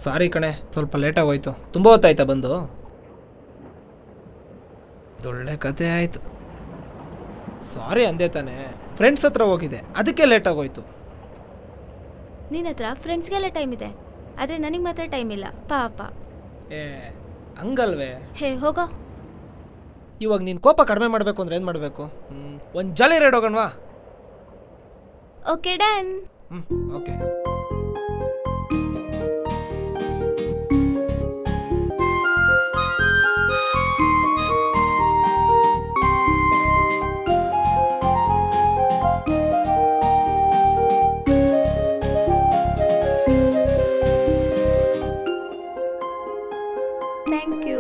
ಸಾರಿ ಕಣೆ, ಸ್ವಲ್ಪ ಲೇಟಾಗಿ ಹೋಯ್ತು. ತುಂಬ ಹೊತ್ತಾಯ್ತಾ ಬಂದು? ಒಳ್ಳೆ ಕತೆ ಆಯಿತು. ಸಾರಿ ಅಂದೆ ತಾನೆ, ಫ್ರೆಂಡ್ಸ್ ಹತ್ರ ಹೋಗಿದ್ದೆ, ಅದಕ್ಕೆ ಲೇಟಾಗಿ ಹೋಯ್ತು. ನಿನ್ನ ಹತ್ರ ಫ್ರೆಂಡ್ಸ್ಗೆಲ್ಲ ಟೈಮ್ ಇದೆ, ಆದರೆ ನನಗೆ ಮಾತ್ರ ಟೈಮ್ ಇಲ್ಲ ಪಾಪ. ಏ ಹಂಗಲ್ವೇ? ಹೇ ಹೋಗೋ. ಇವಾಗ ನೀನು ಕೋಪ ಕಡಿಮೆ ಮಾಡಬೇಕು ಅಂದ್ರೆ ಏನು ಮಾಡಬೇಕು? ಒಂದು ಜಾಲಿ ರೈಡ್ ಹೋಗೋಣವಾ? Okay done. Okay. Thank you.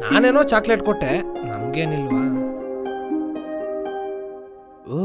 ನಾನೇನೋ ಚಾಕ್ಲೇಟ್ ಕೊಟ್ಟೆ, ನಮಗೇನಿಲ್ವಾ? ಓ